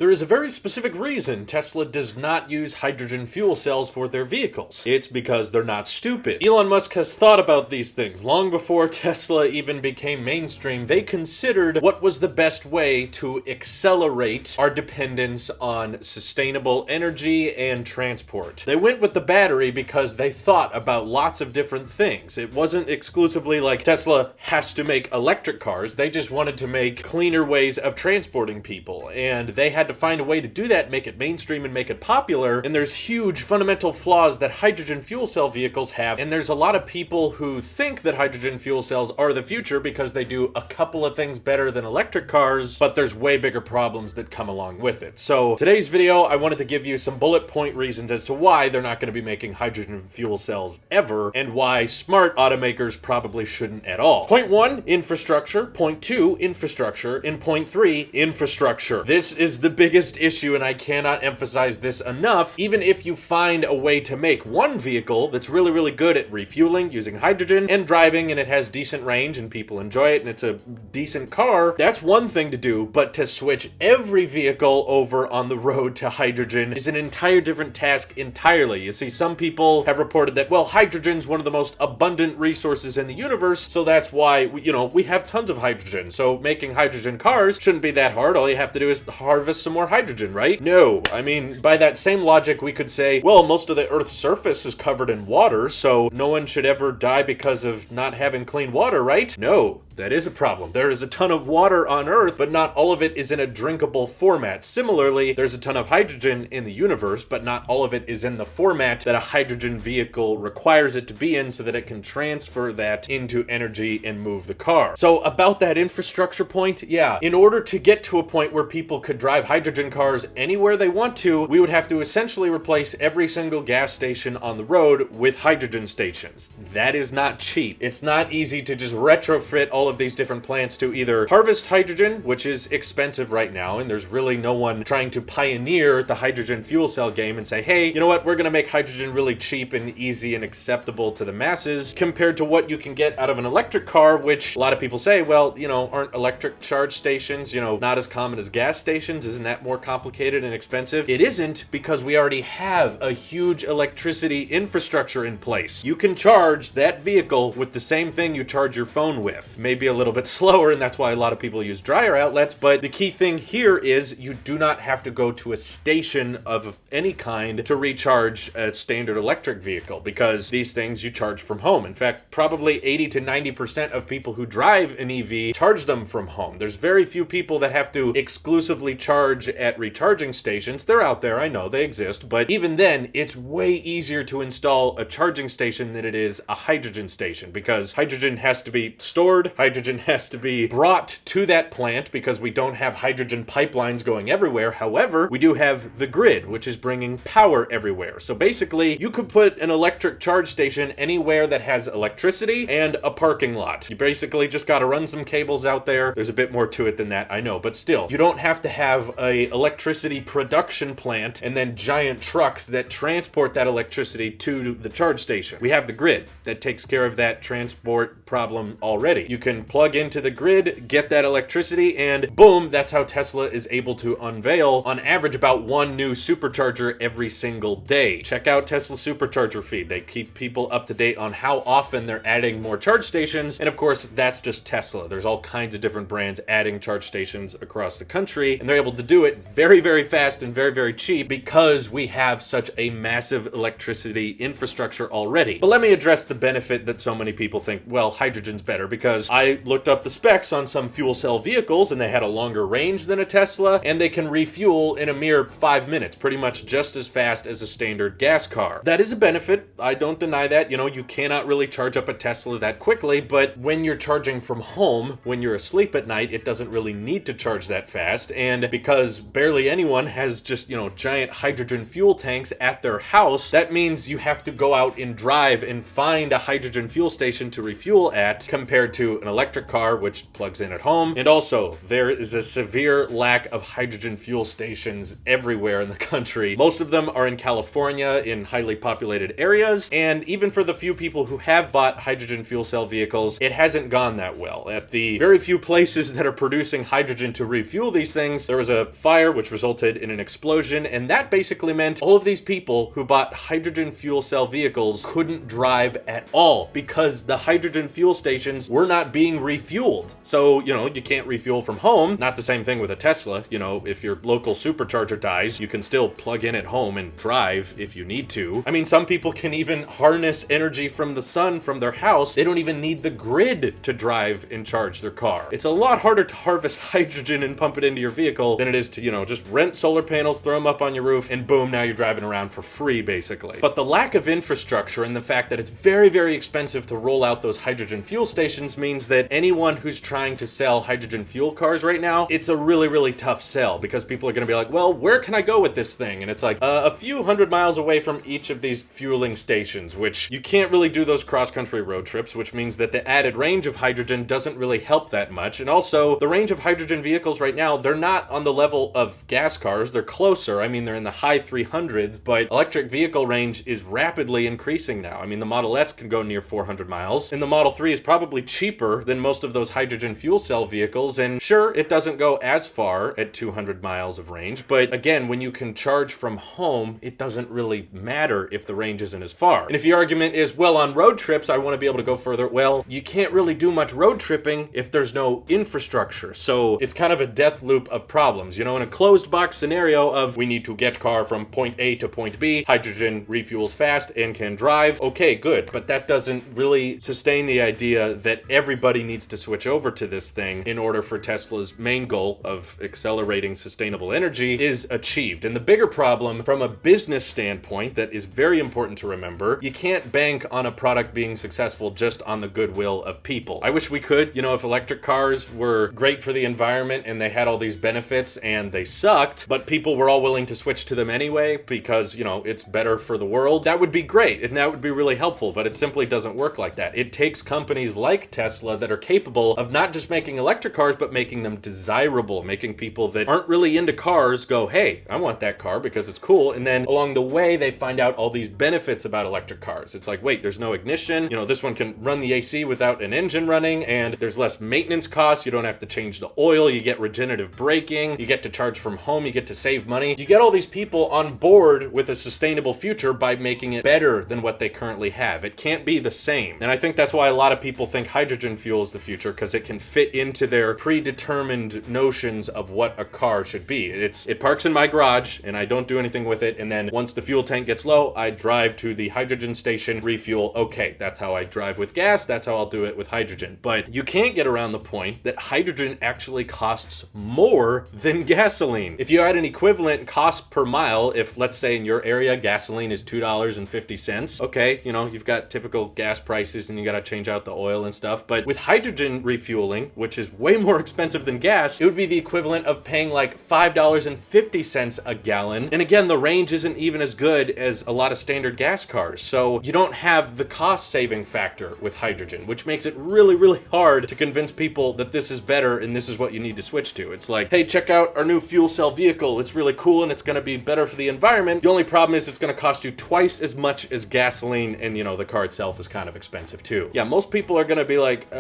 There is a very specific reason Tesla does not use hydrogen fuel cells for their vehicles. It's because they're not stupid. Elon Musk has thought about these things. Long before Tesla even became mainstream, they considered what was the best way to accelerate our dependence on sustainable energy and transport. They went with the battery because they thought about lots of different things. It wasn't exclusively like Tesla has to make electric cars. They just wanted to make cleaner ways of transporting people, and they had to find a way to do that, make it mainstream and make it popular. And there's huge fundamental flaws that hydrogen fuel cell vehicles have, and there's a lot of people who think that hydrogen fuel cells are the future because they do a couple of things better than electric cars, but there's way bigger problems that come along with it. So today's video, I wanted to give you some bullet point reasons as to why they're not going to be making hydrogen fuel cells ever, and why smart automakers probably shouldn't at all. Point 1, infrastructure. Point 2, infrastructure. And point 3, infrastructure. This is the biggest issue, and I cannot emphasize this enough. Even if you find a way to make one vehicle that's really, really good at refueling using hydrogen and driving, and it has decent range and people enjoy it and it's a decent car, that's one thing to do. But to switch every vehicle over on the road to hydrogen is an entire different task entirely. You see, some people have reported that, well, hydrogen's one of the most abundant resources in the universe, so that's why, we have tons of hydrogen. So making hydrogen cars shouldn't be that hard. All you have to do is harvest some more hydrogen, right? No. I mean, by that same logic, we could say, well, most of the Earth's surface is covered in water, so no one should ever die because of not having clean water, right? No. That is a problem. There is a ton of water on Earth, but not all of it is in a drinkable format. Similarly, there's a ton of hydrogen in the universe, but not all of it is in the format that a hydrogen vehicle requires it to be in so that it can transfer that into energy and move the car. So about that infrastructure point, yeah, in order to get to a point where people could drive hydrogen cars anywhere they want to, we would have to essentially replace every single gas station on the road with hydrogen stations. That is not cheap. It's not easy to just retrofit all of these different plants to either harvest hydrogen, which is expensive right now, and there's really no one trying to pioneer the hydrogen fuel cell game and say, hey, you know what, we're gonna make hydrogen really cheap and easy and acceptable to the masses, compared to what you can get out of an electric car, which a lot of people say, well, aren't electric charge stations, not as common as gas stations? Isn't that more complicated and expensive? It isn't, because we already have a huge electricity infrastructure in place. You can charge that vehicle with the same thing you charge your phone with. Maybe a little bit slower, and that's why a lot of people use dryer outlets, but the key thing here is you do not have to go to a station of any kind to recharge a standard electric vehicle, because these things you charge from home. In fact, probably 80 to 90% of people who drive an EV charge them from home. There's very few people that have to exclusively charge at recharging stations. They're out there, I know they exist, but even then, it's way easier to install a charging station than it is a hydrogen station, because hydrogen has to be stored, hydrogen has to be brought to that plant, because we don't have hydrogen pipelines going everywhere. However, we do have the grid, which is bringing power everywhere. So basically, you could put an electric charge station anywhere that has electricity and a parking lot. You basically just got to run some cables out there. There's a bit more to it than that, I know, but still, you don't have to have a electricity production plant and then giant trucks that transport that electricity to the charge station. We have the grid that takes care of that transport problem already. You can plug into the grid, get that electricity, and boom, that's how Tesla is able to unveil, on average, about one new supercharger every single day. Check out Tesla's supercharger feed. They keep people up to date on how often they're adding more charge stations, and of course, that's just Tesla. There's all kinds of different brands adding charge stations across the country, and they're able to do it very, very fast and very, very cheap because we have such a massive electricity infrastructure already. But let me address the benefit that so many people think, well, hydrogen's better, because I looked up the specs on some fuel cell vehicles and they had a longer range than a Tesla, and they can refuel in a mere 5 minutes, pretty much just as fast as a standard gas car. That is a benefit. I don't deny that. You cannot really charge up a Tesla that quickly, but when you're charging from home, when you're asleep at night, it doesn't really need to charge that fast. And because barely anyone has just, giant hydrogen fuel tanks at their house, that means you have to go out and drive and find a hydrogen fuel station to refuel at, compared to an electric car, which plugs in at home. And also, there is a severe lack of hydrogen fuel stations everywhere in the country. Most of them are in California, in highly populated areas, and even for the few people who have bought hydrogen fuel cell vehicles, it hasn't gone that well. At the very few places that are producing hydrogen to refuel these things, there was a fire which resulted in an explosion, and that basically meant all of these people who bought hydrogen fuel cell vehicles couldn't drive at all because the hydrogen fuel stations were not being refueled. So, you can't refuel from home. Not the same thing with a Tesla. If your local supercharger dies, you can still plug in at home and drive if you need to. I mean, some people can even harness energy from the sun from their house. They don't even need the grid to drive and charge their car. It's a lot harder to harvest hydrogen and pump it into your vehicle than it is to, just rent solar panels, throw them up on your roof, and boom, now you're driving around for free, basically. But the lack of infrastructure and the fact that it's very, very expensive to roll out those hydrogen fuel stations means that anyone who's trying to sell hydrogen fuel cars right now, it's a really, really tough sell because people are going to be like, well, where can I go with this thing? And it's like a few hundred miles away from each of these fueling stations, which you can't really do those cross-country road trips, which means that the added range of hydrogen doesn't really help that much. And also, the range of hydrogen vehicles right now, they're not on the level of gas cars. They're closer. I mean, they're in the high 300s, but electric vehicle range is rapidly increasing now. I mean, the Model S can go near 400 miles, and the Model 3 is probably cheaper than most of those hydrogen fuel cell vehicles, and sure, it doesn't go as far at 200 miles of range, but again, when you can charge from home, it doesn't really matter if the range isn't as far. And if your argument is, well, on road trips, I want to be able to go further, well, you can't really do much road tripping if there's no infrastructure, so it's kind of a death loop of problems. In a closed box scenario of we need to get car from point A to point B, hydrogen refuels fast and can drive, okay, good, but that doesn't really sustain the idea that everybody needs to switch over to this thing in order for Tesla's main goal of accelerating sustainable energy is achieved. And the bigger problem from a business standpoint that is very important to remember, you can't bank on a product being successful just on the goodwill of people. I wish we could, if electric cars were great for the environment and they had all these benefits and they sucked, but people were all willing to switch to them anyway because, it's better for the world, that would be great and that would be really helpful, but it simply doesn't work like that. It takes companies like Tesla that are capable of not just making electric cars, but making them desirable, making people that aren't really into cars go, hey, I want that car because it's cool, and then along the way they find out all these benefits about electric cars. It's like, wait, there's no ignition, this one can run the AC without an engine running, and there's less maintenance costs, you don't have to change the oil, you get regenerative braking, you get to charge from home, you get to save money. You get all these people on board with a sustainable future by making it better than what they currently have. It can't be the same. And I think that's why a lot of people think hydrogen fuel is the future, because it can fit into their predetermined notions of what a car should be. It parks in my garage and I don't do anything with it, and then once the fuel tank gets low, I drive to the hydrogen station, refuel. Okay, that's how I drive with gas, that's how I'll do it with hydrogen. But you can't get around the point that hydrogen actually costs more than gasoline. If you had an equivalent cost per mile, if let's say in your area gasoline is $2.50, okay, you've got typical gas prices and you gotta change out the oil and stuff, but with hydrogen refueling, which is way more expensive than gas, it would be the equivalent of paying like $5.50 a gallon. And again, the range isn't even as good as a lot of standard gas cars, so you don't have the cost saving factor with hydrogen, which makes it really, really hard to convince people that this is better and this is what you need to switch to. It's like, hey, check out our new fuel cell vehicle. It's really cool and it's going to be better for the environment. The only problem is it's going to cost you twice as much as gasoline, and the car itself is kind of expensive too. Yeah, most people are going to be like,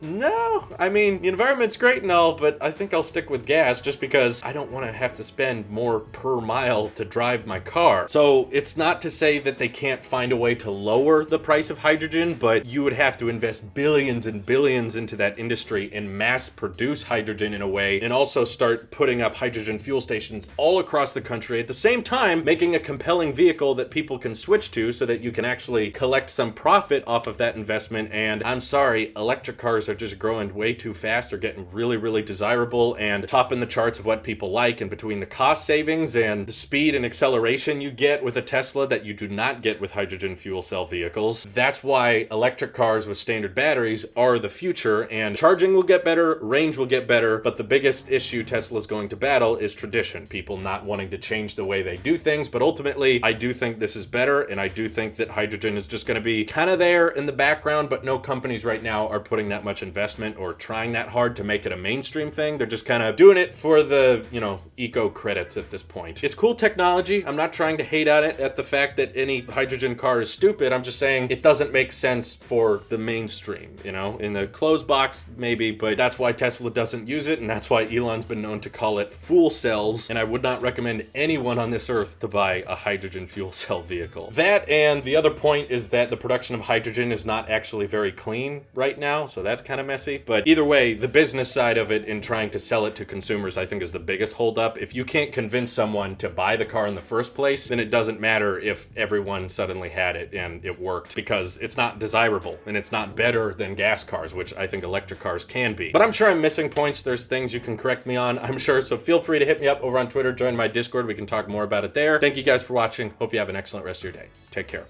no, I mean, the environment's great and all, but I think I'll stick with gas just because I don't want to have to spend more per mile to drive my car. So it's not to say that they can't find a way to lower the price of hydrogen, but you would have to invest billions and billions into that industry and mass produce hydrogen in a way, and also start putting up hydrogen fuel stations all across the country at the same time, making a compelling vehicle that people can switch to so that you can actually collect some profit off of that investment. And I'm sorry, electric cars are just growing way too fast. They're getting really, really desirable and topping the charts of what people like. And between the cost savings and the speed and acceleration you get with a Tesla that you do not get with hydrogen fuel cell vehicles, that's why electric cars with standard batteries are the future, and charging will get better, range will get better, but the biggest issue Tesla's going to battle is tradition, people not wanting to change the way they do things. But ultimately, I do think this is better, and I do think that hydrogen is just going to be kind of there in the background, but no companies right now are putting that much investment or trying that hard to make it a mainstream thing. They're just kind of doing it for the, eco credits at this point. It's cool technology. I'm not trying to hate on it at the fact that any hydrogen car is stupid. I'm just saying it doesn't make sense for the mainstream, in the closed box maybe, but that's why Tesla doesn't use it, and that's why Elon's been known to call it fuel cells, and I would not recommend anyone on this earth to buy a hydrogen fuel cell vehicle. That, and the other point is that the production of hydrogen is not actually very clean right now, so that's kind of messy. But either way, the business side of it in trying to sell it to consumers, I think, is the biggest holdup. If you can't convince someone to buy the car in the first place, then it doesn't matter if everyone suddenly had it and it worked, because it's not desirable and it's not better than gas cars, which I think electric cars can be. But I'm sure I'm missing points. There's things you can correct me on, I'm sure, so feel free to hit me up over on Twitter, join my Discord, we can talk more about it there. Thank you guys for watching. Hope you have an excellent rest of your day. Take care.